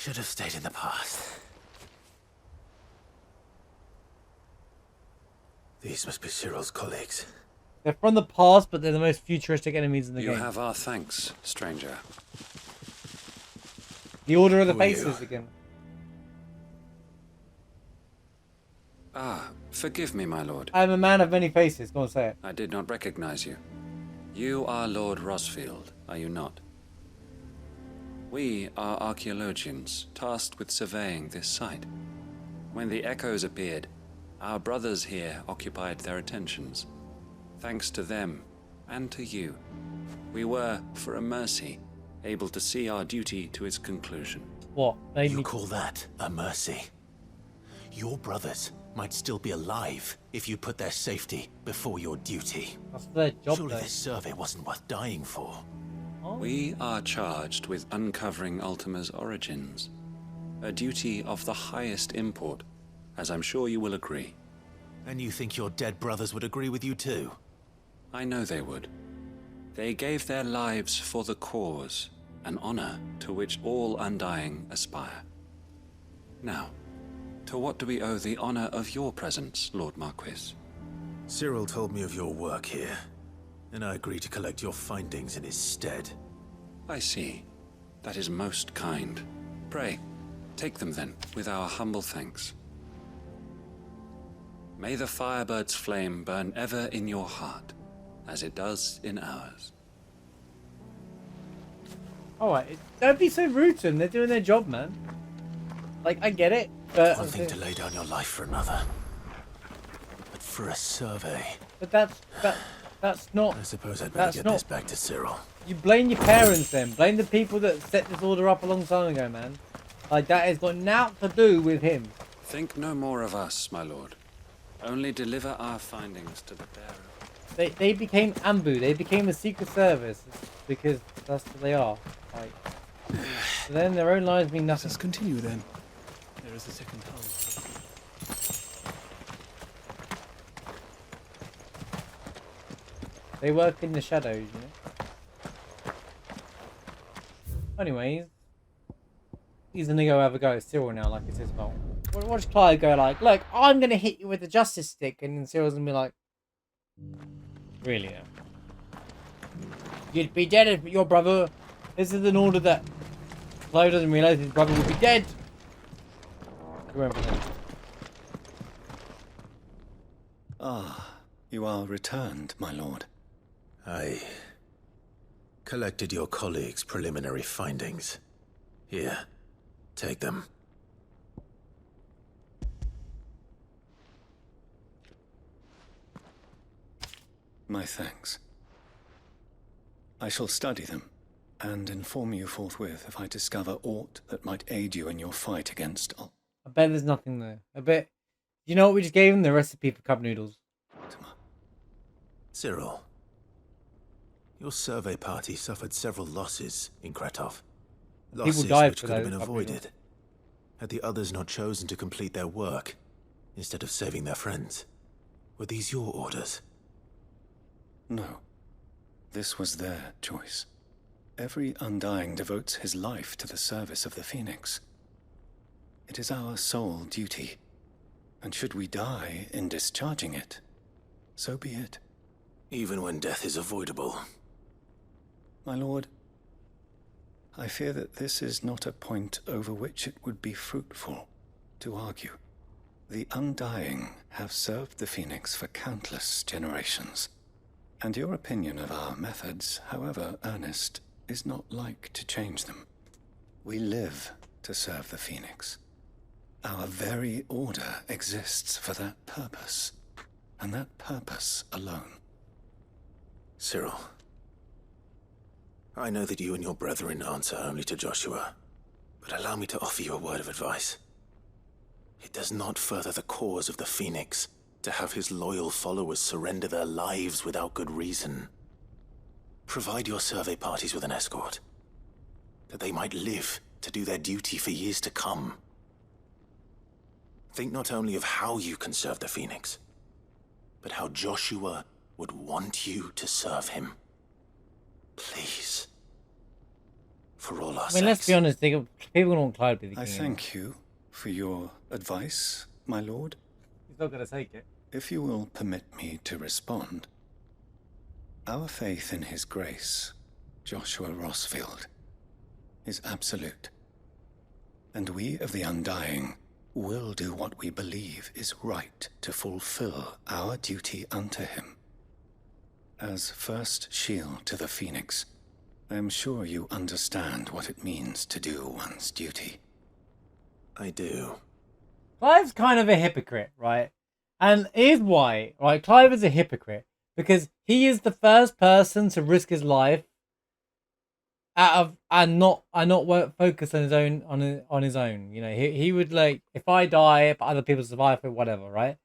Should have stayed in the past. These must be Cyril's colleagues. They're from the past, but they're the most futuristic enemies in the You game. have our thanks, stranger. The Order of the Who are you? Faces again. Ah, forgive me, my lord. I am a man of many faces. Go on, say it. I did not recognize you. You are Lord Rosfield, are you not? We are archaeologians, tasked with surveying this site. When the echoes appeared, our brothers here occupied their attentions. Thanks to them, and to you, we were, for a mercy, able to see our duty to its conclusion. What? Made You me... call that a mercy? Your brothers might still be alive if you put their safety before your duty. That's their job, Surely though. this survey wasn't worth dying for. Oh. We are charged with uncovering Ultima's origins. A duty of the highest import, as I'm sure you will agree. And you think your dead brothers would agree with you too? I know they would. They gave their lives for the cause, an honor to which all Undying aspire. Now, to what do we owe the honor of your presence, Lord Marquis? Cyril told me of your work here, and I agreed to collect your findings in his stead. I see. That is most kind. Pray, take them then, with our humble thanks. May the Firebird's flame burn ever in your heart, as it does in ours. Alright, don't be so rude to them. They're doing their job, man. Like, I get it, but... One thing to lay down your life for another. But for a survey... But that's not... I suppose I'd better That's get not- this back to Cyril. You blame your parents then. Blame the people that set this order up a long time ago, man. Like, that has got naught to do with him. Think no more of us, my lord. Only deliver our findings to the bearer. They became Ambu. They became a secret service because that's what they are. Like, to them, their own lives mean Let nothing. us continue then. There is a second hull. They work in the shadows, you know. Anyways, he's gonna go have a go at Cyril now, like it's his fault. Watch Clyde go like, look, I'm gonna hit you with the justice stick, and then Cyril's gonna be like, really? Yeah. You'd be dead if your brother. This is an order that Clyde doesn't realize his brother would be dead. Remember that. Ah, you are returned, my lord. I collected your colleagues' preliminary findings. Here, take them. My thanks. I shall study them, and inform you forthwith if I discover aught that might aid you in your fight against I bet there's nothing there. I bet. You know what we just gave him? The recipe for cup noodles. Ultima. Cyril, your survey party suffered several losses in Kretov. Losses died which for could have those been cup noodles. avoided had the others not chosen to complete their work instead of saving their friends. Were these your orders? No. This was their choice. Every Undying devotes his life to the service of the Phoenix. It is our sole duty, and should we die in discharging it, so be it. Even when death is avoidable. My lord, I fear that this is not a point over which it would be fruitful to argue. The Undying have served the Phoenix for countless generations, and your opinion of our methods, however earnest, is not like to change them. We live to serve the Phoenix. Our very order exists for that purpose, and that purpose alone. Cyril, I know that you and your brethren answer only to Joshua, but allow me to offer you a word of advice. It does not further the cause of the Phoenix to have his loyal followers surrender their lives without good reason. Provide your survey parties with an escort, that they might live to do their duty for years to come. Think not only of how you can serve the Phoenix, but how Joshua would want you to serve him. Please. for all our I mean, let's sakes. be honest, people don't want Clive to be the I king. thank you for your advice, my lord. He's not going to take it. If you will permit me to respond, our faith in his grace, Joshua Rossfield, is absolute. And we of the Undying will do what we believe is right to fulfill our duty unto him. As first shield to the Phoenix, I am sure you understand what it means to do one's duty. I do. Clive's kind of a hypocrite, right? And here's why, right? Clive is a hypocrite because he is the first person to risk his life and not focus on his own. You know, he would like, if I die, but other people survive it, whatever, right?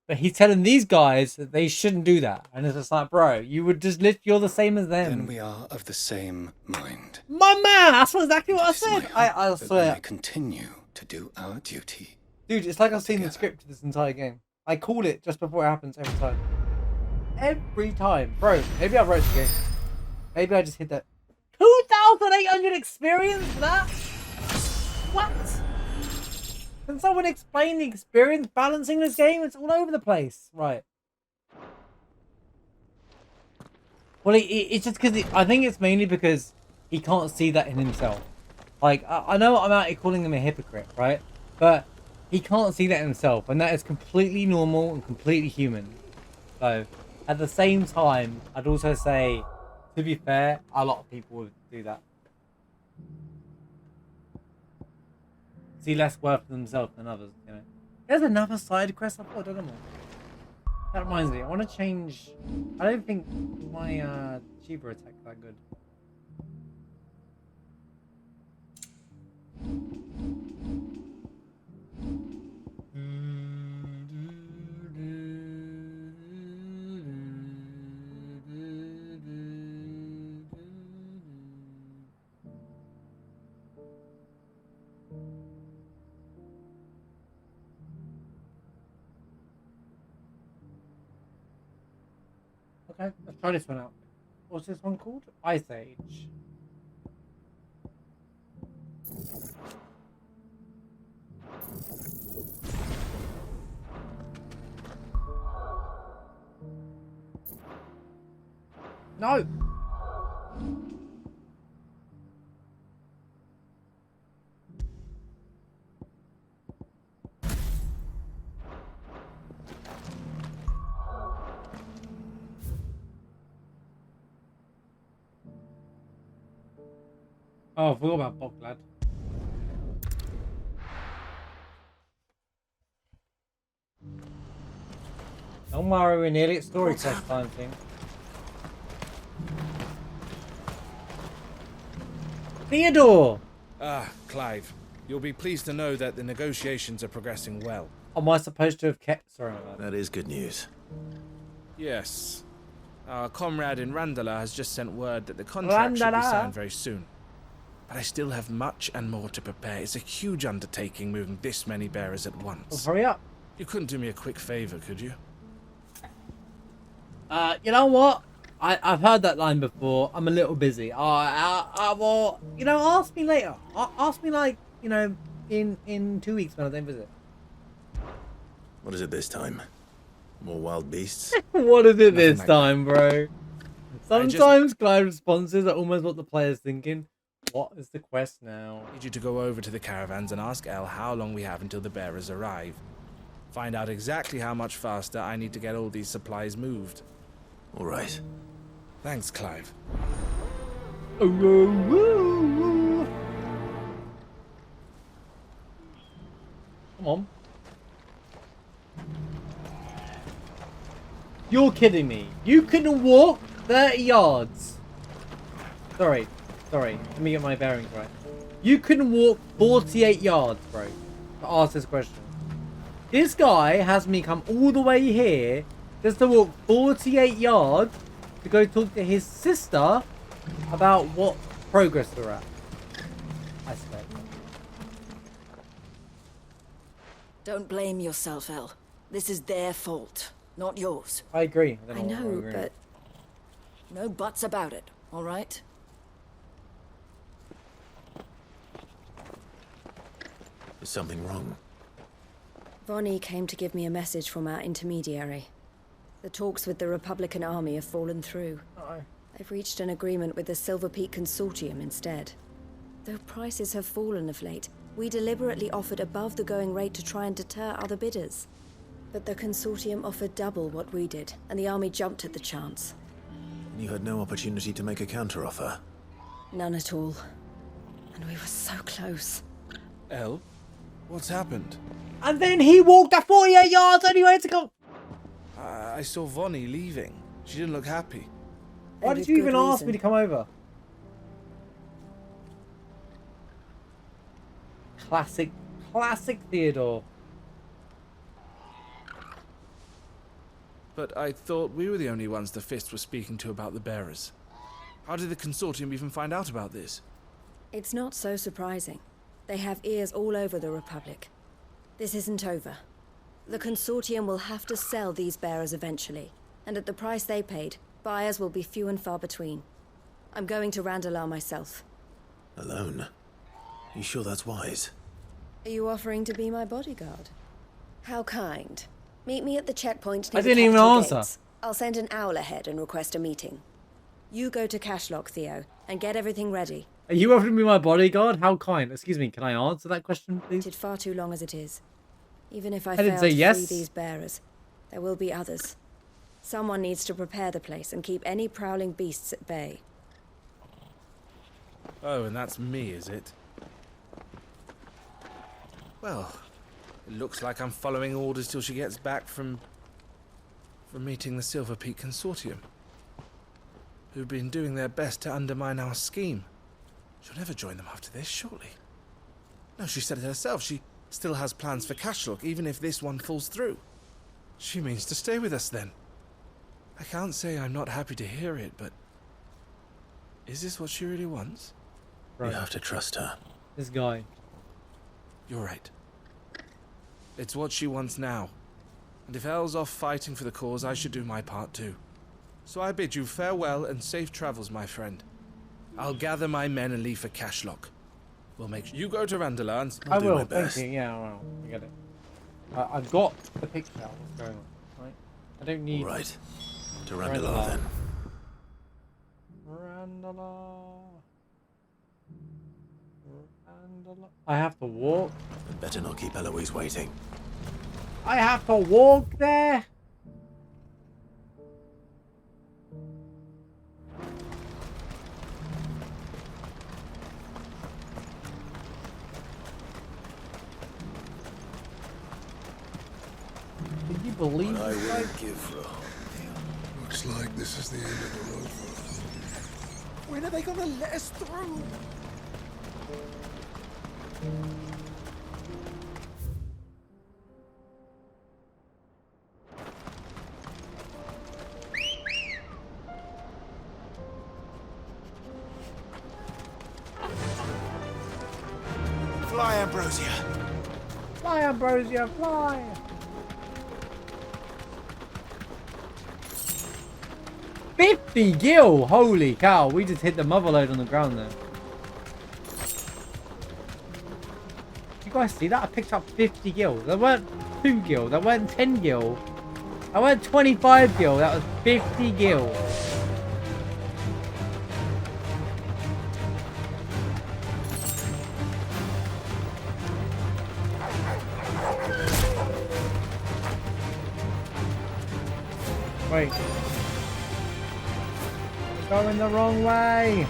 But he's telling these guys that they shouldn't do that, and it's just like, bro, you would just you're the same as them. Then we are of the same mind. My man, that's exactly what I It is my said. hope I that we swear, may continue to do our duty. dude, it's like I've seen the Together. script this entire game. I call it just before it happens every time. Every time, bro. Maybe I wrote the game. Maybe I just hit that. 2,800 experience for that? What? Can someone explain the experience balancing this game? It's all over the place. Right. Well, it's just because I think it's mainly because he can't see that in himself. Like, I know I'm out here calling him a hypocrite, right? But he can't see that in himself, and that is completely normal and completely human. So, at the same time, I'd also say, to be fair, a lot of people would do that. See less worth for themselves than others, you know. There's another side quest I thought I'd done them all. That reminds me, I want to change. I don't think my Chiba attack that good. Okay, let's try this one out. What's this one called? Ice Age. No! Oh, I forgot about Bog, lad. Don't worry, we're nearly at story quest time thing. Theodore! Ah, Clive. You'll be pleased to know that the negotiations are progressing well. Am I supposed to have kept... Sorry about that. That is good news. Yes. Our comrade in Randala has just sent word that the contract should be Randala. signed very soon. But I still have much and more to prepare. It's a huge undertaking moving this many bearers at Well, once. hurry up. You couldn't do me a quick favor, could you? You know what? I've heard that line before. I'm a little busy. Well, you know, ask me later. Ask me, like, you know, in 2 weeks when I don't visit. What is it this time? More wild beasts? What is it this like time, bro? just- Sometimes Clive's responses are almost what the player's thinking. What is the quest now? I need you to go over to the caravans and ask El how long we have until the bearers arrive. Find out exactly how much faster I need to get all these supplies moved. All right. Thanks, Clive. Come on. You're kidding me. You can walk 30 yards. Sorry. Let me get my bearings right. You can walk 48 yards, bro, to ask this question. This guy has me come all the way here just to walk 48 yards to go talk to his sister about what progress they're at. I swear. Don't blame yourself, El. This is their fault, not yours. I agree. I don't what know, agree. but no buts about it, all right? Is something wrong? Vonnie came to give me a message from our intermediary. The talks with the Republican army have fallen through. They've reached an agreement with the Silver Peak Consortium instead. Though prices have fallen of late, we deliberately offered above the going rate to try and deter other bidders. But the Consortium offered double what we did, and the army jumped at the chance. You had no opportunity to make a counteroffer? None at all. And we were so close. Elle, what's happened? And then he walked the 48 yards anyway to go. I saw Vonnie leaving. She didn't look happy. Why And did with you good even ask me reason. to come over? Classic Theodore. But I thought we were the only ones the Fist was speaking to about the bearers. How did the Consortium even find out about this? It's not so surprising. They have ears all over the Republic. This isn't over. The Consortium will have to sell these bearers eventually, and at the price they paid, buyers will be few and far between. I'm going to Randalar myself. Alone? You sure that's wise? Are you offering to be my bodyguard? How kind. Meet me at the checkpoint I near the didn't even capital answer. gates. I'll send an owl ahead and request a meeting. You go to Cashlock, Theo, and get everything ready. Are you offering me my bodyguard? How kind. Excuse me, can I answer that question, please? Waited far too long as it is. Even if I didn't fail say to yes. free these bearers, there will be others. Someone needs to prepare the place and keep any prowling beasts at bay. Oh, and that's me, is it? Well, it looks like I'm following orders till she gets back from meeting the Silver Peak Consortium, who've been doing their best to undermine our scheme. She'll never join them after this, surely. No, she said it herself. She still has plans for Cashlock, even if this one falls through. She means to stay with us, then. I can't say I'm not happy to hear it, but is this what she really wants? You have to trust her. This guy. You're right. It's what she wants now. And if Elle's off fighting for the cause, I should do my part too. So I bid you farewell and safe travels, my friend. I'll gather my men and leave for Cashlock. We'll make sure you go to Randalar and I do will, my thank best. you. Yeah, well, I get it. I've got the picture of what's going on, right? I don't need... All right. To Randalar. Randalar then. Randalar. I have to walk. I'd better not keep Eloise waiting. I have to walk there. Can you believe I this will guy? give for a home. Looks like this is the end of the road for us. When are they gonna let us through? Fly, Ambrosia. Fly, Ambrosia, fly! $50 gil! Holy cow, we just hit the mother load on the ground there. You guys see that? I picked up 50 gil. That weren't 2 gil, that weren't 10 gil. That weren't 25 gil, that was 50 gil. Wait. We're going the wrong way.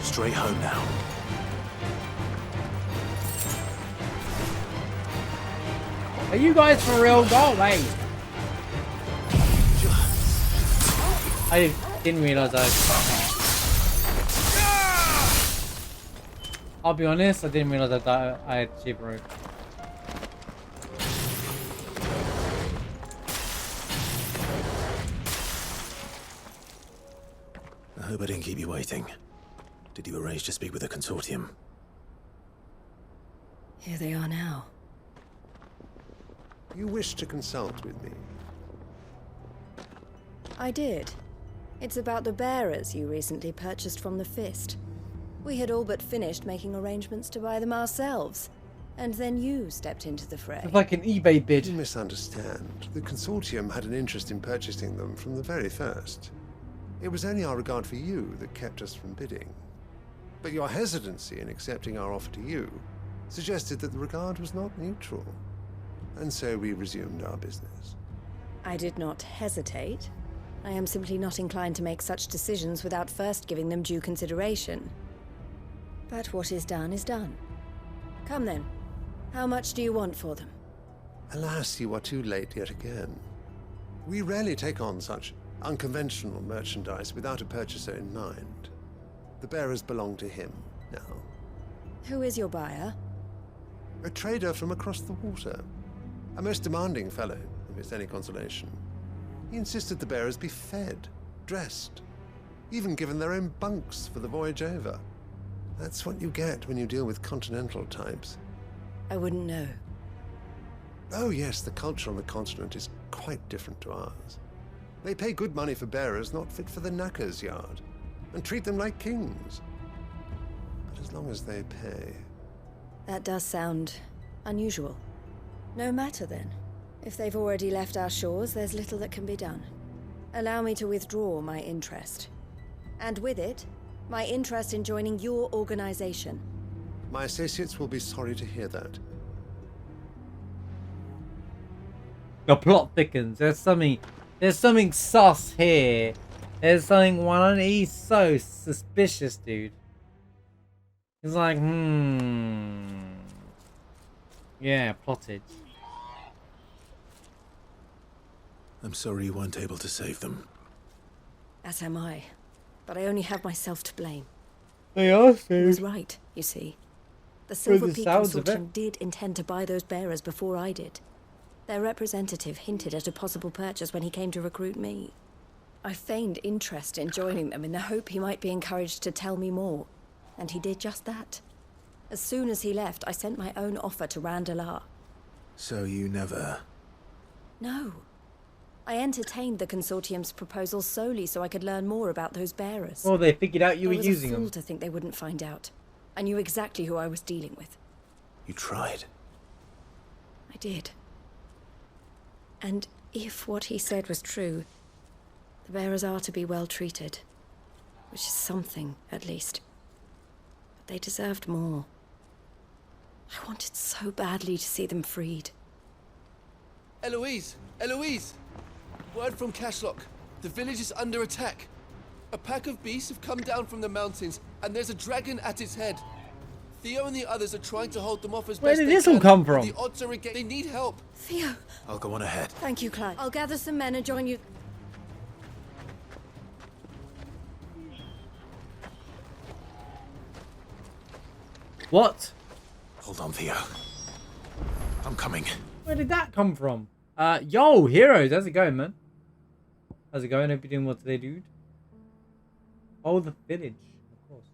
Straight home now. Are you guys for real? Go away. I didn't realize I'll be honest, I didn't realize that I had cheap road. I hope I didn't keep you waiting. Did you arrange to speak with the consortium? Here they are now. You wish to consult with me. I did. It's about the bearers you recently purchased from the Fist. We had all but finished making arrangements to buy them ourselves. And then you stepped into the fray. It's like an eBay bid. You misunderstand. The Consortium had an interest in purchasing them from the very first. It was only our regard for you that kept us from bidding. But your hesitancy in accepting our offer to you suggested that the regard was not neutral. And so we resumed our business. I did not hesitate. I am simply not inclined to make such decisions without first giving them due consideration. But what is done is done. Come then. How much do you want for them? Alas, you are too late yet again. We rarely take on such unconventional merchandise without a purchaser in mind. The bearers belong to him now. Who is your buyer? A trader from across the water. A most demanding fellow, if it's any consolation. He insisted the bearers be fed, dressed, even given their own bunks for the voyage over. That's what you get when you deal with continental types. I wouldn't know. Oh yes, the culture on the continent is quite different to ours. They pay good money for bearers not fit for the knacker's yard, and treat them like kings. But as long as they pay... That does sound unusual. No matter then. If they've already left our shores, there's little that can be done. Allow me to withdraw my interest. And with it, my interest in joining your organization. My associates will be sorry to hear that. The plot thickens. There's something sus here. There's something one. He's so suspicious, dude. He's like, yeah, plotted. I'm sorry you weren't able to save them. As am I. But I only have myself to blame. They are He was saved. right, you see. The Silver the Peak sounds of Consortium did intend to buy those bearers before I did. Their representative hinted at a possible purchase when he came to recruit me. I feigned interest in joining them in the hope he might be encouraged to tell me more. And he did just that. As soon as he left, I sent my own offer to Randalar. So you never... No. I entertained the Consortium's proposal solely so I could learn more about those bearers. Well, they figured out you were I was using a fool them. to think they wouldn't find out. I knew exactly who I was dealing with. You tried. I did. And if what he said was true, the bearers are to be well treated. Which is something, at least. But they deserved more. I wanted so badly to see them freed. Eloise! Eloise! Word from Cashlock. The village is under attack. A pack of beasts have come down from the mountains, and there's a dragon at its head. Theo and the others are trying to hold them off as Where best did they this all can, come but from? The odds are against. They need help. Theo! I'll go on ahead. Thank you, Clyde. I'll gather some men and join you. What? Hold on, Theo. I'm coming. Where did that come from? Yo, heroes, how's it going, man? How's it going? Hope you're doing well today, dude. Oh, the village, of course.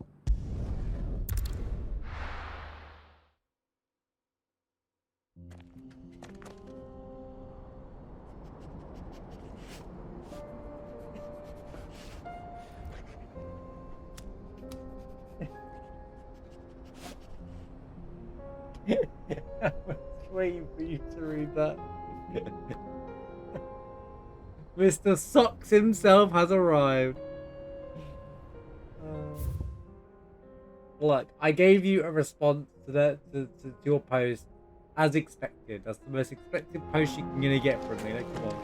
I was waiting for you to read that. Mr. Socks himself has arrived. Look, I gave you a response to your post as expected. That's the most expected post you're gonna get from me. Like, come on.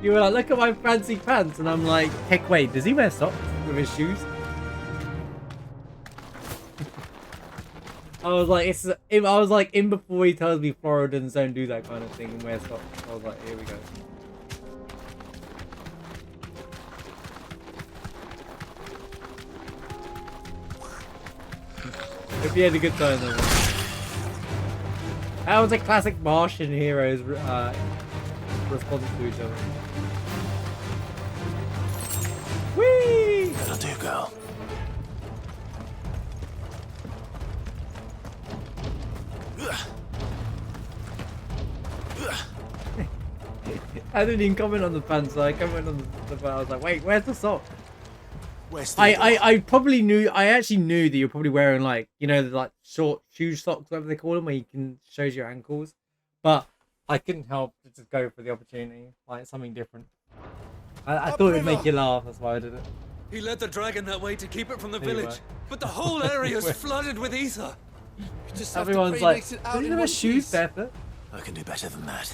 You were like, look at my fancy pants, and I'm like, heck, wait, does he wear socks with his shoes? I was like, in before he tells me Floridans don't do that kind of thing and wear socks. I was like, here we go. Hope you had a good time though. That was a classic Martian heroes response to each other. Whee! That'll do, girl. I didn't even comment on the pants, so I commented on the I was like, wait, where's the sock? Where's I probably knew, I actually knew that you're probably wearing like, you know, the like short shoe socks, whatever they call them, where you can shows your ankles. But I couldn't help to just go for the opportunity, like something different. I thought it'd make you laugh, that's why I did it. He led the dragon that way to keep it from the There you village, go. but the whole area is flooded with ether. You just have Everyone's to like, mix it do out you in have a one shoe, piece. Pepper? I can do better than that.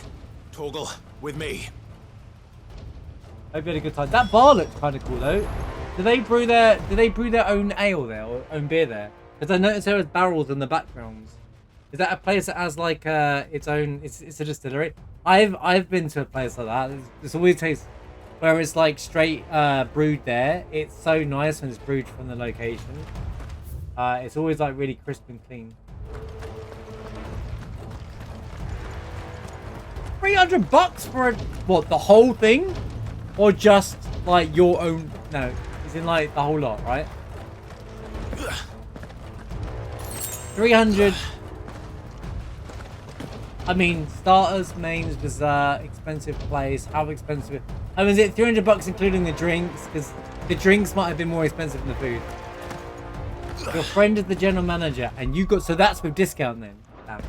Torgal, with me. Hope you had a good time. That bar looked kind of cool though. Do they brew their own ale there or own beer there? Because I noticed there was barrels in the backgrounds. Is that a place that has like its own? It's a distillery. I've been to a place like that. It's always tastes where it's like straight brewed there. It's so nice when it's brewed from the location. It's always like really crisp and clean. $300 for a, what, the whole thing? Or just like your own? No, it's in like the whole lot, right? 300. I mean, starters, mains, dessert, expensive place. How expensive? I mean, is it $300 including the drinks? Because the drinks might have been more expensive than the food. Your friend is the general manager, and you got, so that's with discount then. Damn.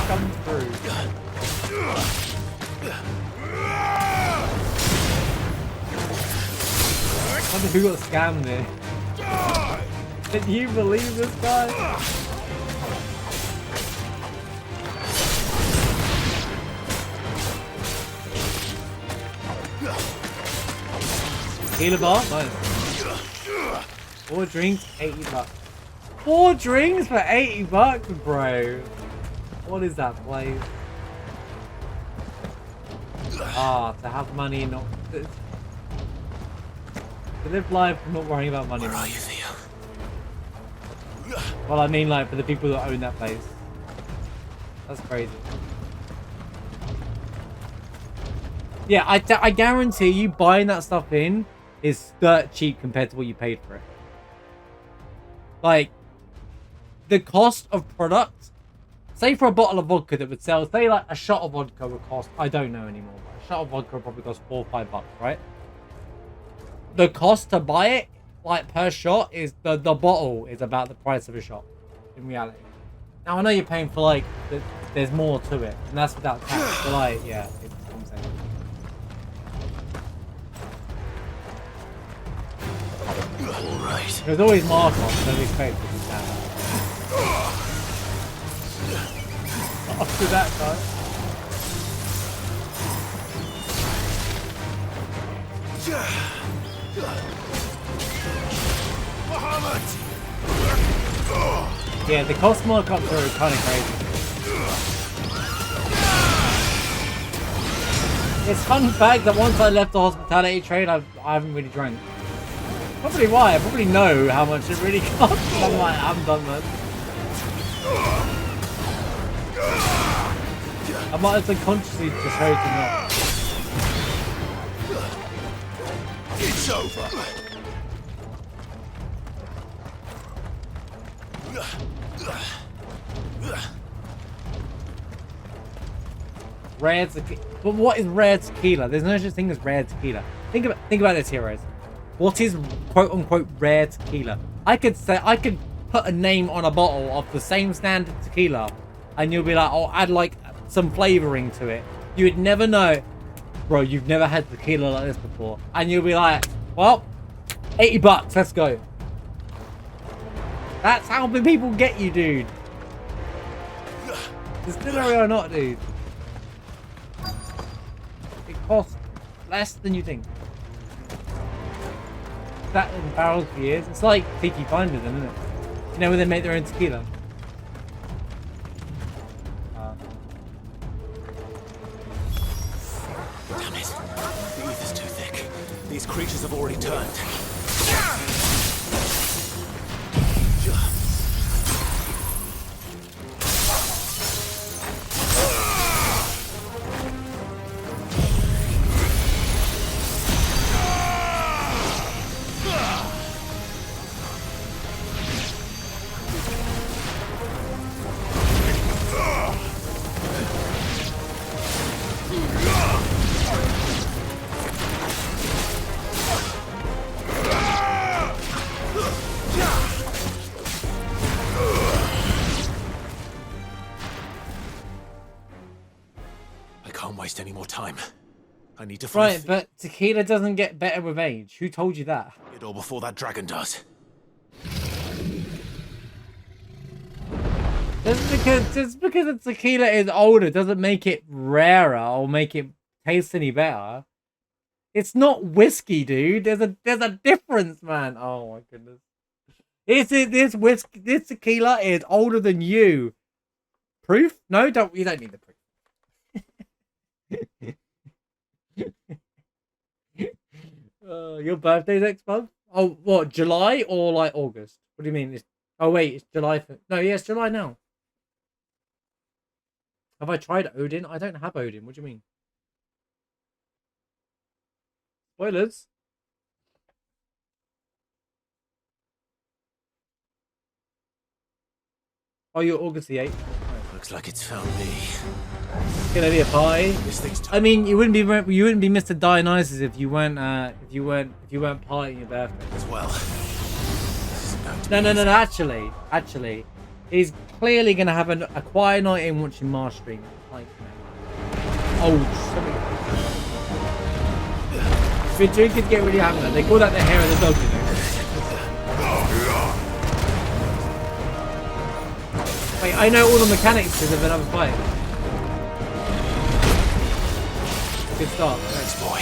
Come through. I wonder who got scammed there. Can you believe this guy? Healer bar? Nice. 4 drinks, $80. 4 drinks for $80, bro. What is that place? Ah, to have money, not to live life, not worrying about money. Where are you, Theo? Well, I mean, like for the people that own that place. That's crazy. Yeah, I guarantee you, buying that stuff in is dirt cheap compared to what you paid for it. Like, the cost of product, say for a bottle of vodka that would sell, say like a shot of vodka would cost, I don't know anymore, but a shot of vodka would probably cost $4 or $5, right? The cost to buy it, like per shot, is the bottle is about the price of a shot in reality. Now I know you're paying for like, there's more to it, and that's without tax, but like, yeah, it's what I'm saying. All right. There's always markups, so we expect it to be down. After that, guy. Yeah, the cost markups are kind of crazy. It's fun fact that once I left the hospitality trade, I haven't really drank. Probably why. I probably know how much it really costs. And I'm like, I'm done, man. I might have subconsciously just chose to not. It's over. Rare tequila. But what is rare tequila? There's no such thing as rare tequila. Think about this, heroes. What is quote unquote rare tequila? I could put a name on a bottle of the same standard tequila, and you'll be like, oh, add like some flavoring to it. You would never know, bro. You've never had tequila like this before, and you'll be like, well, $80. Let's go. That's how people get you, dude. Distillery or not, dude. It costs less than you think. That in barrels for years. It's like Tiki Finders, isn't it? You know, when they make their own tequila. Damn it. The ether's too thick. These creatures have already turned. need to find Right, but tequila doesn't get better with age. Who told you that? it all before that dragon does. Just because the tequila is older doesn't make it rarer or make it taste any better. It's not whiskey, dude. There's a difference, man. Oh my goodness. This tequila is older than you. Proof? No, you don't need the proof. Your birthday's next month? Oh, what? July or like August? What do you mean? Oh wait, it's July. No, yeah, it's July now. Have I tried Odin? I don't have Odin. What do you mean? Spoilers. Oh, you're August the 8th. Looks like it's found me. It's gonna be a party. This thing's I mean, you wouldn't be Mr. Dionysus if you weren't partying your birthday as well. No. Actually, he's clearly gonna have a quiet night in watching Mars stream. Like, oh, if you're drinking, get really hammered. They call that the hair of the dog, you know. Wait, I know all the mechanics of another fight. Good start. Thanks, boy.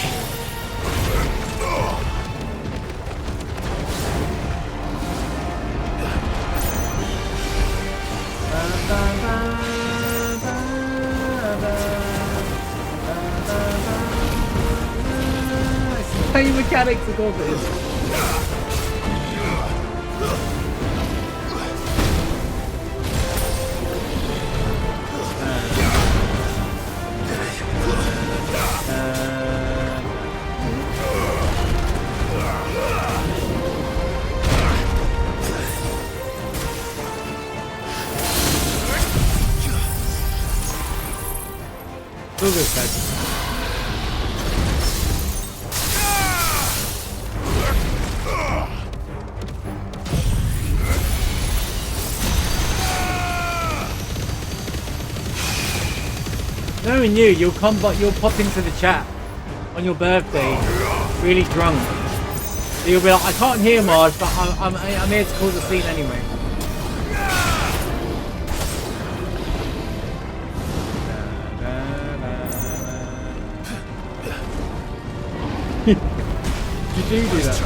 Same mechanics, of course it is. Knowing you'll pop into the chat on your birthday really drunk. So you'll be like, I can't hear Marge, but I'm here to cause a scene anyway. You do that.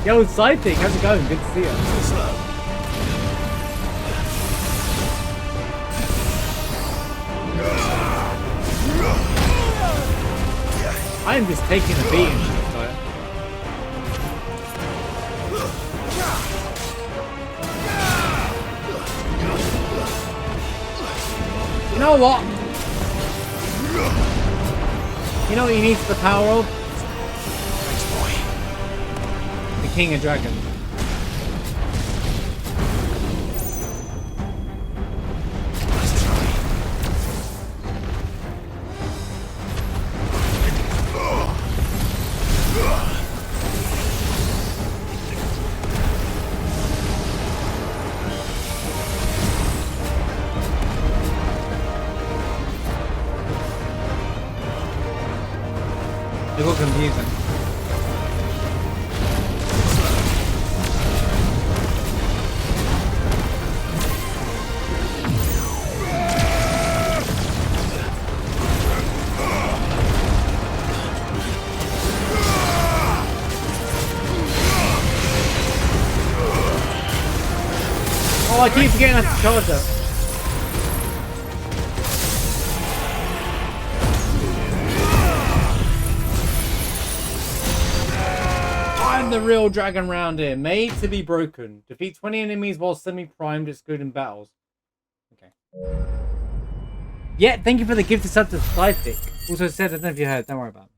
Yo, Sidekick, how's it going? Good to see you. I am just taking a beating. You know what? You know what he needs the power of? The King of Dragons. It got confusing. Oh, I keep forgetting how to charge that. The real dragon round here, made to be broken. Defeat 20 enemies while semi-primed, it's good in battles. Okay. Yeah, thank you for the gift of sub to Sidekick. Also said, I don't know if you heard, don't worry about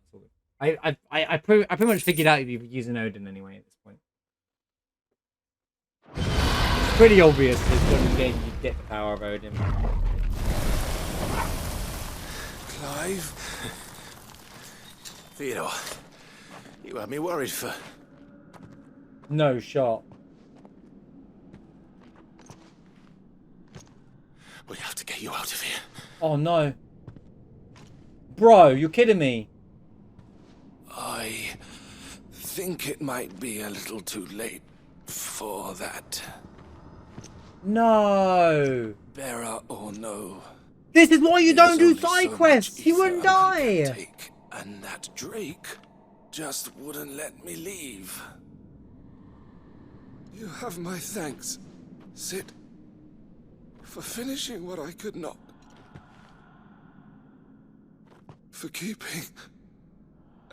it. I pretty much figured out you'd be using Odin anyway at this point. It's pretty obvious that in the game you get the power of Odin. Clive? Theodore, you had me worried for... No shot. We have to get you out of here. Oh no. Bro, you're kidding me. I think it might be a little too late for that. No. Bearer or no. This is why you don't do There's only side so quests. much He ether wouldn't a man can die. take, and that Drake just wouldn't let me leave. You have my thanks, Sid, for finishing what I could not. For keeping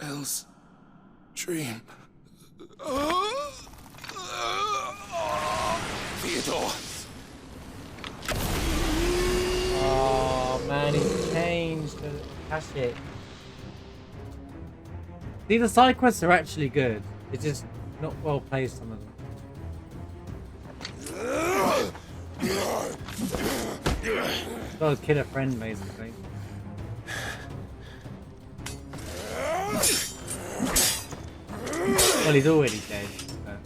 Elle's dream. Theodore! Oh man, he's changed. Cash it. See, the side quests are actually good. It's just not well placed, some of them. Gotta kill a friend, basically. Well, he's already dead. So.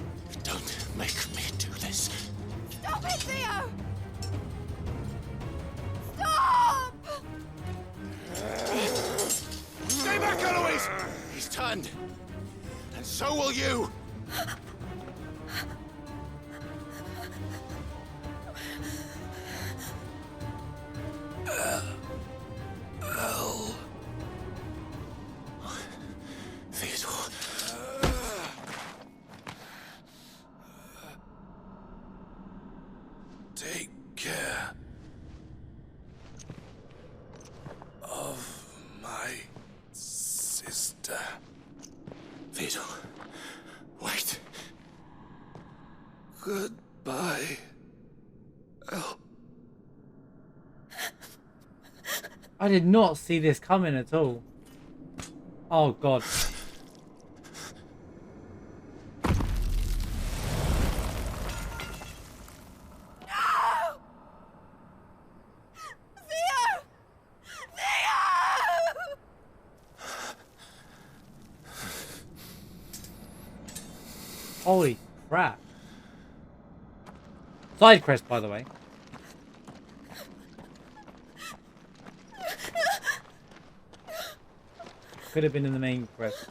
Don't make me do this. Stop it, Theo! Stop! Stay back, Eloise! He's turned. And so will you. Theodore. Take care of my sister. Theodore. Wait. Goodbye, Elle. I did not see this coming at all. Oh god. Holy crap. Side quest, by the way. Could have been in the main quest.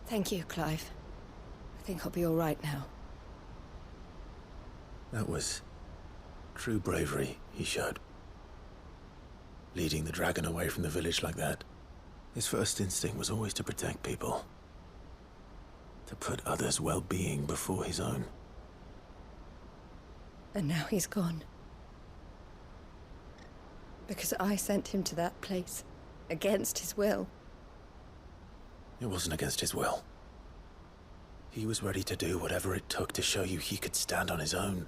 Thank you, Clive. I think I'll be all right now. That was true bravery he showed. Leading the dragon away from the village like that. His first instinct was always to protect people. To put others' well-being before his own. And now he's gone. Because I sent him to that place. Against his will. It wasn't against his will. He was ready to do whatever it took to show you he could stand on his own.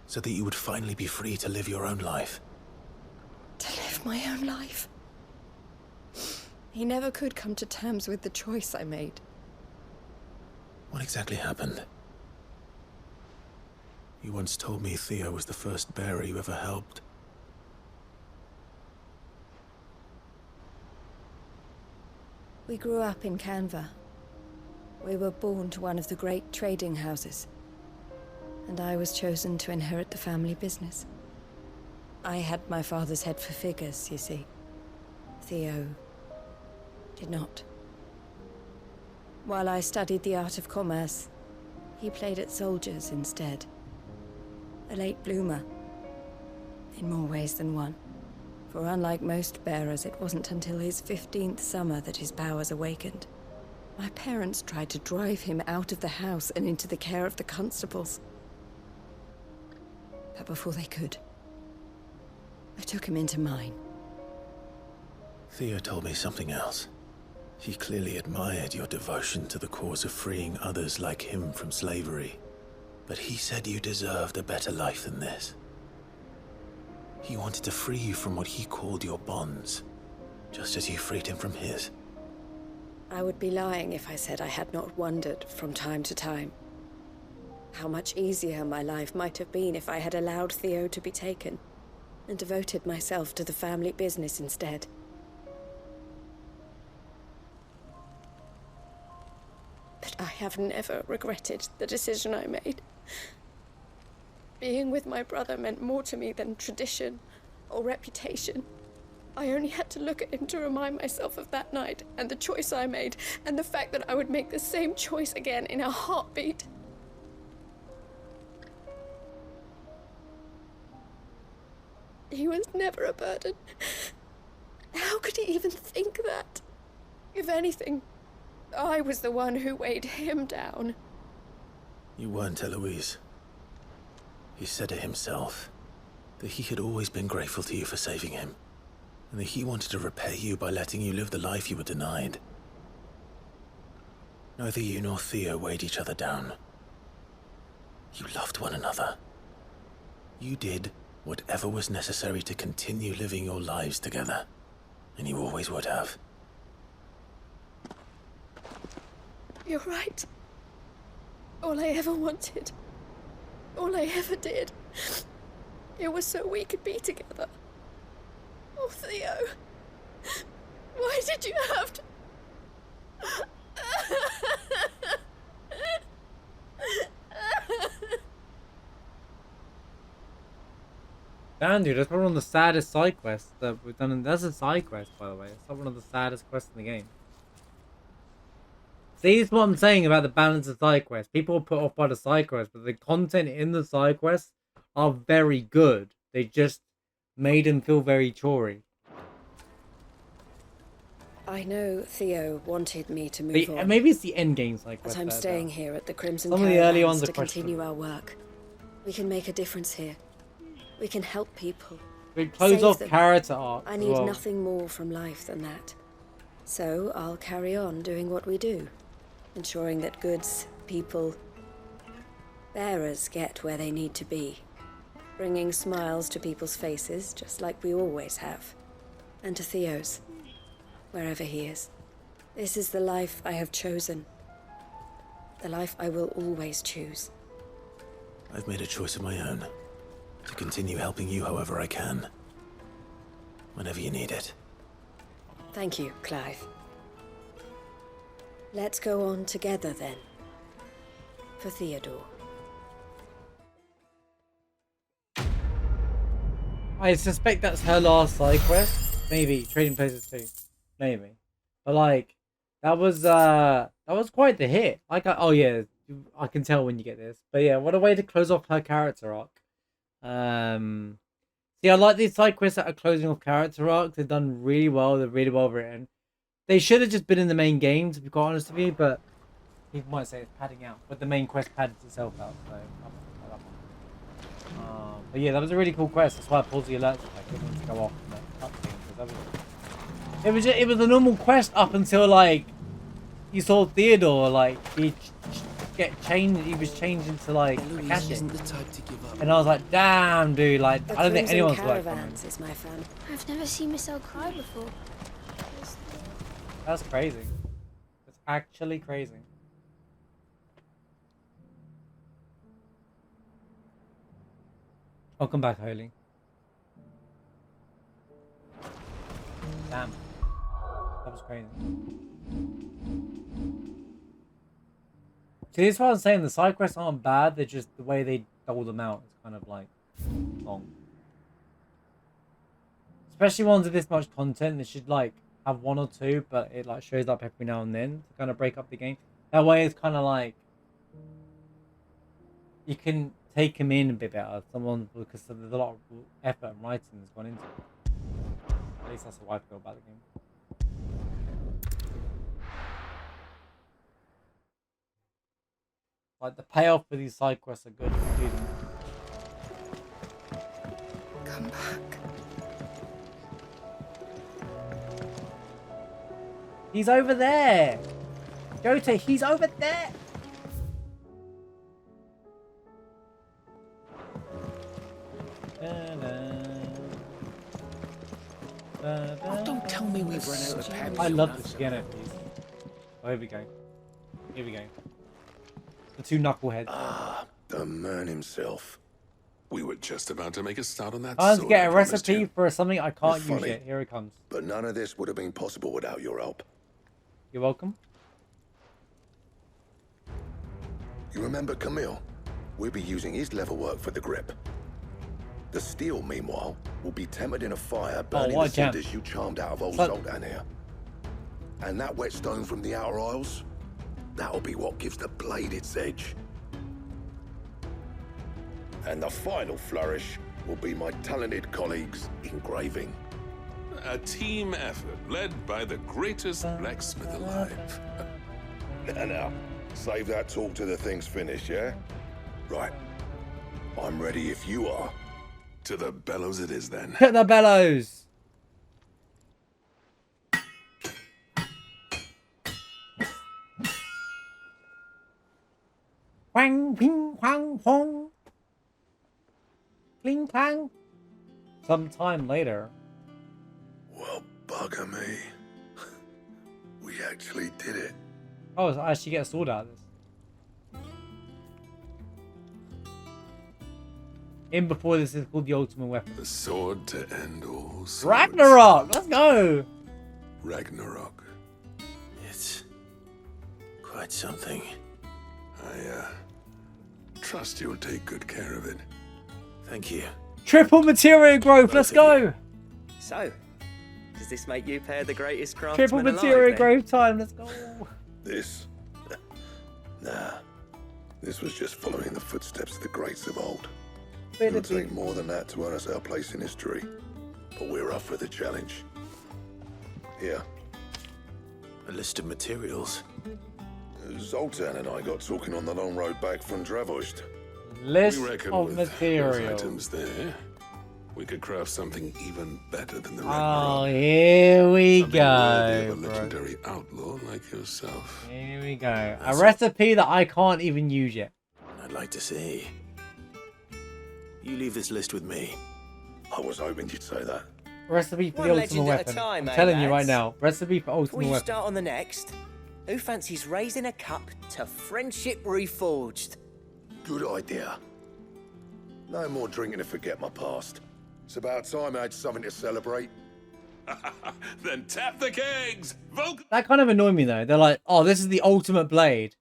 So that you would finally be free to live your own life. To live my own life. He never could come to terms with the choice I made. What exactly happened? You once told me Theo was the first bearer you ever helped. We grew up in Canva. We were born to one of the great trading houses. And I was chosen to inherit the family business. I had my father's head for figures, you see. Theo did not. While I studied the art of commerce, he played at soldiers instead. A late bloomer, in more ways than one. For unlike most bearers, it wasn't until his 15th summer that his powers awakened. My parents tried to drive him out of the house and into the care of the constables. But before they could, I took him into mine. Theo told me something else. He clearly admired your devotion to the cause of freeing others like him from slavery. But he said you deserved a better life than this. He wanted to free you from what he called your bonds, just as you freed him from his. I would be lying if I said I had not wondered from time to time How much easier my life might have been if I had allowed Theo to be taken and devoted myself to the family business instead. But I have never regretted the decision I made. Being with my brother meant more to me than tradition or reputation. I only had to look at him to remind myself of that night and the choice I made and the fact that I would make the same choice again in a heartbeat. He was never a burden. How could he even think that? If anything, I was the one who weighed him down. You weren't, Eloise. He said it himself, that he had always been grateful to you for saving him, and that he wanted to repay you by letting you live the life you were denied. Neither you nor Theo weighed each other down. You loved one another. You did whatever was necessary to continue living your lives together, and you always would have. You're right. All I ever wanted, all I ever did, it was so we could be together. Oh, Theo, why did you have to... Damn, dude, that's probably one of the saddest side quests that we've done. That's a side quest, by the way. It's not one of the saddest quests in the game. See, it's what I'm saying about the balance of side quests. People are put off by the side quests, but the content in the side quests are very good. They just made them feel very chory. I know Theo wanted me to move on. Maybe it's the end game side quest. But I'm staying here at the Crimson Some of the early ones Caravans are to continue our work. We can make a difference here. We can help people. We close off them. character arcs. I need nothing more from life than that. So I'll carry on doing what we do. Ensuring that goods, people, bearers get where they need to be. Bringing smiles to people's faces, just like we always have. And to Theo's, wherever he is. This is the life I have chosen. The life I will always choose. I've made a choice of my own. To continue helping you however I can. Whenever you need it. Thank you, Clive. Let's go on together then. For Theodore. I suspect that's her last side quest. Maybe Trading Places too. Maybe. But like, that was quite the hit. Like, oh yeah, I can tell when you get this. But yeah, what a way to close off her character arc. See, I like these side quests that are closing off character arcs. They've done really well. They're really well written. They should have just been in the main game, to be quite honest with you, but people might say it's padding out. But the main quest pads itself out, so I'm not that one. But yeah, that was a really cool quest. That's why I paused the alerts. I couldn't want to go off and cutscene, because it was a normal quest up until like you saw Theodore like get changed. He was changed into like Eloise isn't the type to give up. and I was like, damn, dude, like I don't think anyone's like Caravans is my fan. I've never seen Michelle cry before. That's crazy. That's actually crazy. Welcome back, Holy. Damn. That was crazy. See, this is what I'm saying. The side quests aren't bad. They're just the way they dole them out is kind of like long. Especially ones with this much content. They should like have one or two, but it like shows up every now and then to kind of break up the game. That way it's kind of like you can take them in a bit better. Someone, because there's a lot of effort and writing that's gone into it. At least that's how I feel about the game. Like the payoff for these side quests are good. Come back. He's over there. Jota, he's over there. Oh, don't tell me we've run out of pens. I love this piano piece. Oh, here we go. Here we go. The two knuckleheads. The man himself. We were just about to make a start on that I want to sword get I a promised recipe you. for something I can't It's use funny, yet. Here it comes. But none of this would have been possible without your help. You're welcome. You remember Camille? We'll be using his leather work for the grip. The steel, meanwhile, will be tempered in a fire burning what the a gem. cinders you charmed out of old So- Zoltan here. And that whetstone from the Outer Isles, that'll be what gives the blade its edge. And the final flourish will be my talented colleagues' engraving. A team effort led by the greatest blacksmith alive. Now, save that talk till the thing's finished, yeah? Right. I'm ready if you are. To the bellows it is then. Hit the bellows. Wang, ping, wang, hong. Cling, clang. Sometime later. Well, bugger me. We actually did it. Oh, so I actually get a sword out of this. In before this is called the ultimate weapon. The sword to end all swords. Ragnarok! Let's go! Ragnarok. It's quite something. I trust you'll take good care of it. Thank you. Triple material growth, let's go! So, does this make you pair the greatest craftsman Triple alive, material then? growth time, let's go! This? Nah. This was just following the footsteps of the greats of old. It would take more than that to earn us our place in history. But we're up for the challenge. Here. A list of materials. Zoltan and I got talking on the long road back from Dravost. List We reckon of with those materials. items there, we could craft something even better than the Oh, Ragnarok. here we Something worthy go, of a bro. legendary outlaw like yourself. Here we go. A recipe that I can't even use yet. I'd like to see. You leave this list with me. I was hoping you'd say that. Recipe for One the legend ultimate at a weapon. time, I'm eh, telling you right lads? now. Recipe for Before ultimate you weapon. start on the next, who fancies raising a cup to friendship reforged? Good idea. No more drinking to forget my past. It's about time I had something to celebrate. Then tap the kegs! That kind of annoyed me though. They're like, oh, this is the ultimate blade.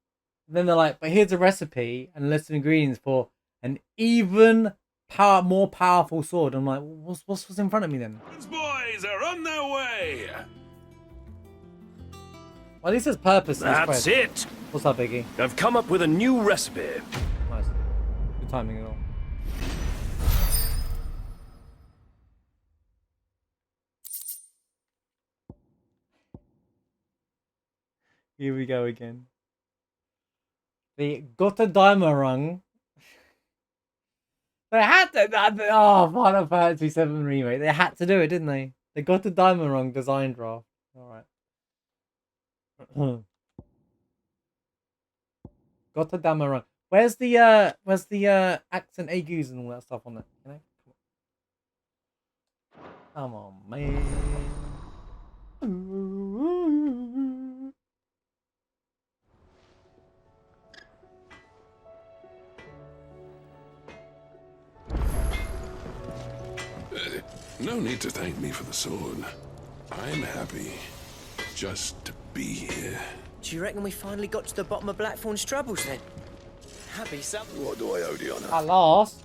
And then they're like, but here's a recipe and a list of ingredients for an even more powerful sword. I'm like, what's in front of me then? These boys are on their way! Well, at least there's purpose. in this That's quest. it. What's up, Biggie? I've come up with a new recipe. Nice. Good timing at all. Here we go again. The Gotterdaimerung. They had to. Oh, Final Fantasy VII Remake. They had to do it, didn't they? The Gotterdaimerung design draft. Alright. Gotterdaimerung. Where's the accent aigus and all that stuff on it? You know? Come on, man. No need to thank me for the sword. I'm happy just to be here. Do you reckon we finally got to the bottom of Blackthorn's troubles then? Happy something. What do I owe the honour? At last.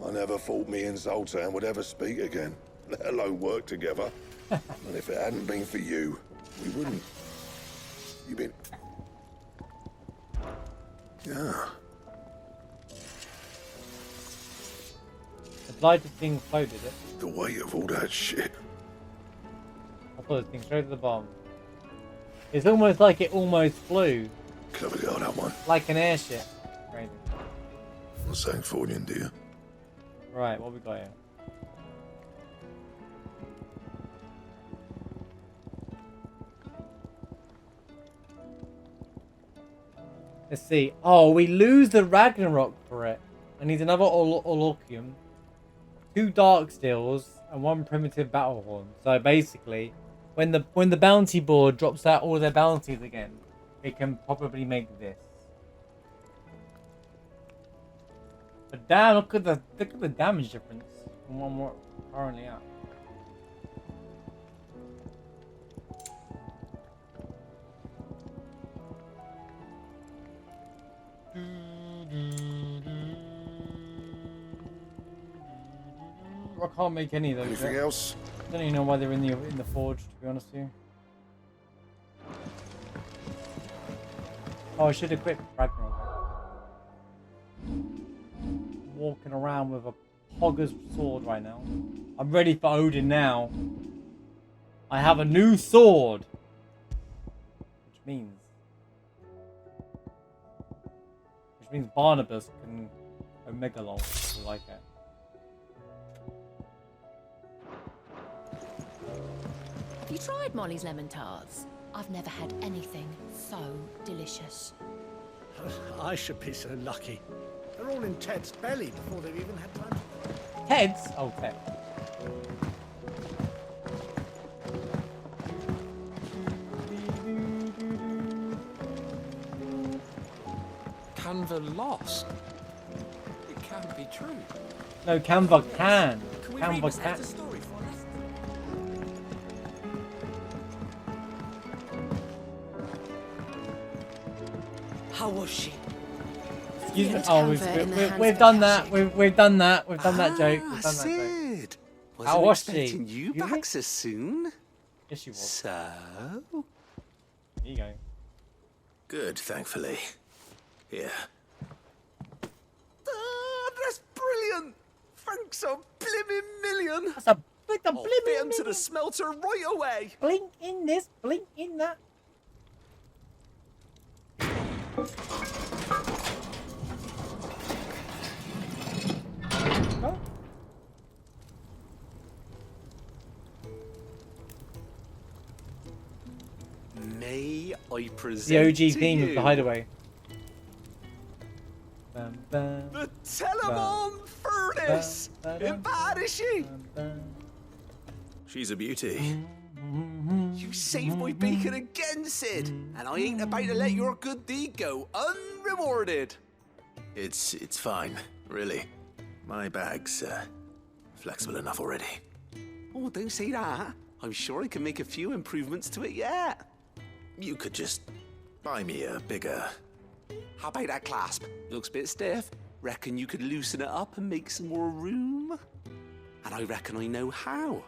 I never thought me and Zoltan would ever speak again, let alone work together. And if it hadn't been for you, we wouldn't. You've been... Yeah. The blighted thing floated it. The weight of all that shit. I thought it thing straight to the bottom. It's almost like it almost flew. Clever girl, that one. Like an airship. Crazy. I'm saying Fordian, dear. Right, what we got here? Let's see. Oh, we lose the Ragnarok for it. I need another Olorcium, 2 Dark Steels, and 1 Primitive Battle Horn. So basically, when the bounty board drops out all their bounties again, it can probably make this. But damn, look at the damage difference from one we're currently at. I can't make any of those. Anything else? I don't even know why they're in the forge, to be honest with you. Oh, I should equip Ragnarok. Walking around with a hogger's sword right now. I'm ready for Odin now. I have a new sword, which means Barnabas can Omega lol. I like it. Have you tried Molly's lemon tarts? I've never had anything so delicious. I should be so lucky. They're all in Ted's belly before they've even had time to... Ted's? Oh, Ted. Canva lost. It can't be true. No, Canva can. Can we Canva read Miss can. Esther's story for us? How was she? Excuse me. It's Oh, Canva in the hands we've of done a that. We've done that. We've done that joke. We've done that joke. Sid. How Wasn't was she? expecting you back so soon. Yes, she was. So? There you go. Good, thankfully. Here. That's brilliant. Thanks a blimmin' million. That's a big I'll fit blimmin' 'em to the smelter right away. blink in this, blink in that. Oh. May I present The OG to theme you of the Hideaway. Bum, bum, the Telemon furnace. bum, Bad is she? She's a beauty. You saved my bacon again, Sid, and I ain't about to let your good deed go unrewarded. It's fine, really. My bag's flexible enough already. Oh, don't say that. I'm sure I can make a few improvements to it yet. You could just buy me a bigger... How about that clasp? Looks a bit stiff. Reckon you could loosen it up and make some more room? And I reckon I know how.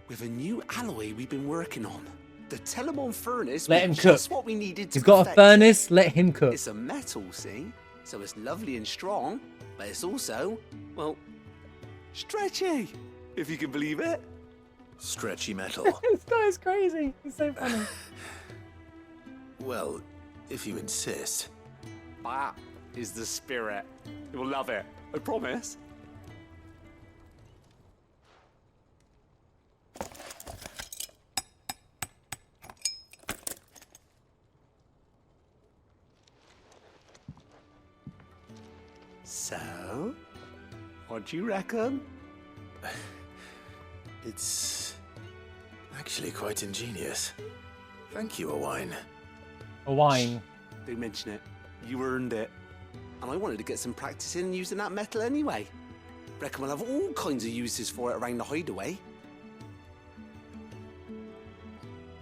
With a new alloy we've been working on. The Telemon furnace Let him was cook. just what we needed to He's got a perfect furnace, let him it. cook. It's a metal, see? So it's lovely and strong, but it's also, well, stretchy, if you can believe it. Stretchy metal. This guy's crazy. He's so funny. Well, if you insist. That is the spirit. You'll love it, I promise. So, what do you reckon? It's actually quite ingenious. Thank you, Owain. A wine. Don't mention it. You earned it. And I wanted to get some practice in using that metal anyway. Reckon we'll have all kinds of uses for it around the hideaway.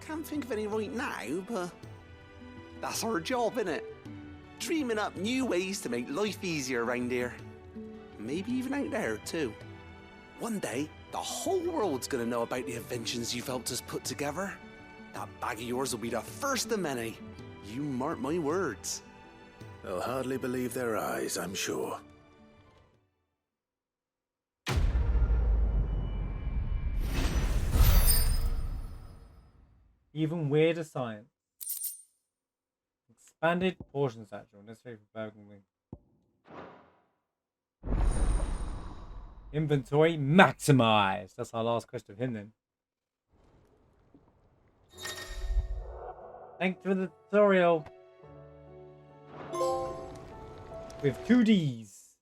Can't think of any right now, but that's our job, innit? Dreaming up new ways to make life easier around here. Maybe even out there, too. One day, the whole world's gonna know about the inventions you've helped us put together. That bag of yours will be the first of many. You mark my words. They'll hardly believe their eyes, I'm sure. Even weirder science. Expanded portion satchel, necessary for burglary. Inventory maximized. That's our last question of him then. Thanks for the tutorial. With 2 Ds.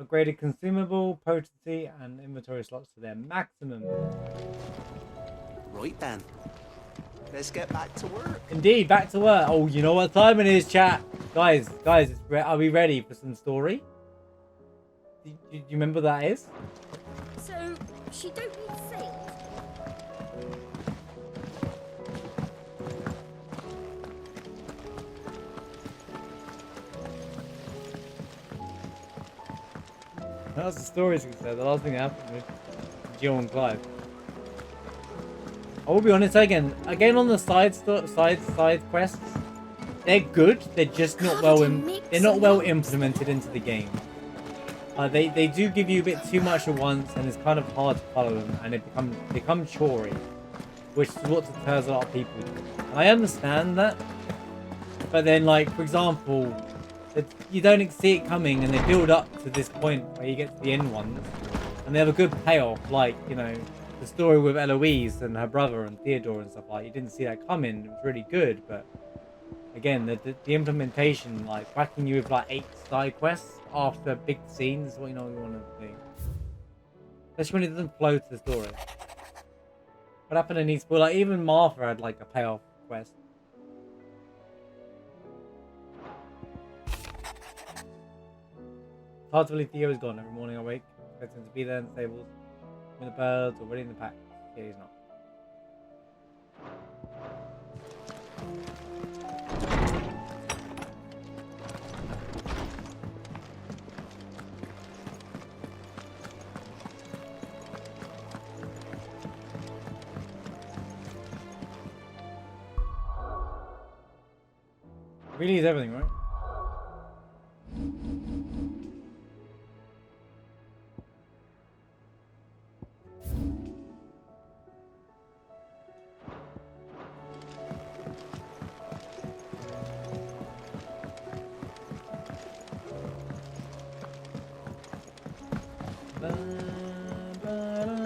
Upgraded consumable, potency, and inventory slots to their maximum. Right then. Let's get back to work. Indeed, back to work. Oh, you know what time it is, chat. Guys, are we ready for some story? Do you remember what that is? So, she don't need saved? That was the stories he said. The last thing that happened with Jill and Clive. I will be honest again on the side quests. They're good. They're just not they're not well implemented into the game. They do give you a bit too much at once, and it's kind of hard to follow them, and they become chory, which is what deters a lot of people. And I understand that, but then, like, for example, you don't see it coming, and they build up to this point where you get to the end ones, and they have a good payoff, like, you know, the story with Eloise and her brother and Theodore and stuff. Like, you didn't see that coming. It was really good, but again, the implementation, like whacking you with like 8 side quests after big scenes, is what you want to do. Especially when it doesn't flow to the story. What happened in East? Well, like even Martha had like a payoff quest. It's hard to believe Theo is gone. Every morning I wake, expect him to be there in the stables, with the birds or ready in the pack. Yeah, he's not. Really is everything, right?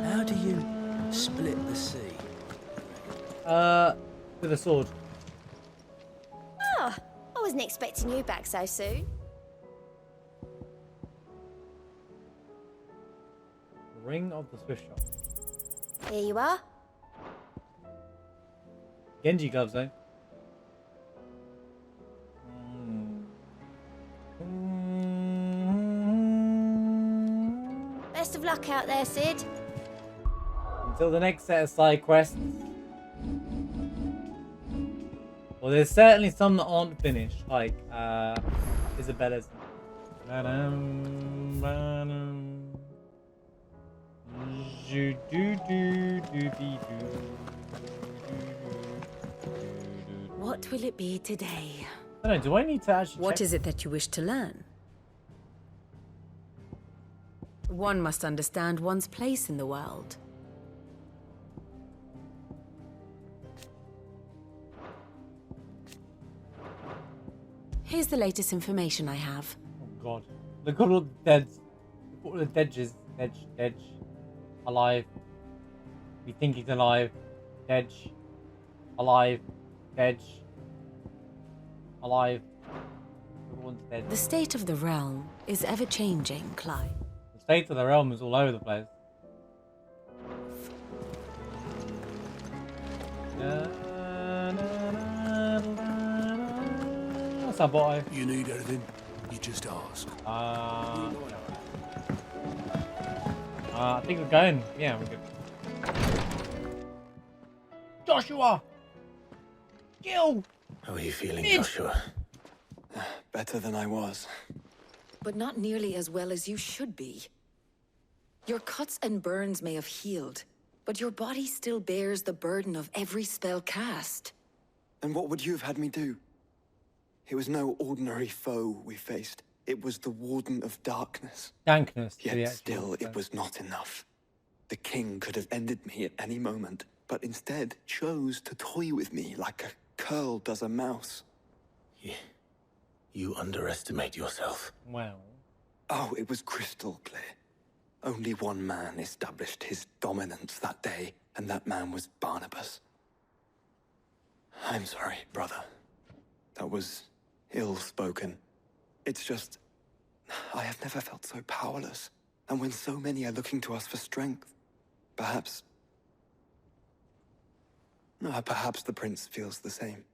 How do you split the sea? With a sword. Ah, I wasn't expecting you back so soon. Ring of the Swift Shot. Here you are. Genji gloves, though. Best of luck out there, Sid. Until the next set of side quests. Well, there's certainly some that aren't finished, like Isabella's. What will it be today? I don't know, do I need to actually What check? is it that you wish to learn? One must understand one's place in the world. Here's the latest information I have. Oh god. Look at all the deads. Look at all the deadges. Dead. Alive. We think he's alive. Dead. Alive. Dead. Alive. Everyone's dead. The state of the realm is ever-changing, Clyde. The state of the realm is all over the place. What's up, boy? You need anything? You just ask. I think we're going. Yeah, we're good. Joshua! Gil! How are you feeling, Mid. Joshua? Better than I was. But not nearly as well as you should be. Your cuts and burns may have healed, but your body still bears the burden of every spell cast. And what would you have had me do? It was no ordinary foe we faced. It was the Warden of Darkness. Dankness. Yet still, it was not enough. The king could have ended me at any moment, but instead chose to toy with me like a curl does a mouse. You underestimate yourself. Wow. Oh, it was crystal clear. Only one man established his dominance that day, and that man was Barnabas. I'm sorry, brother. That was ill-spoken. It's just, I have never felt so powerless. And when so many are looking to us for strength, perhaps the prince feels the same.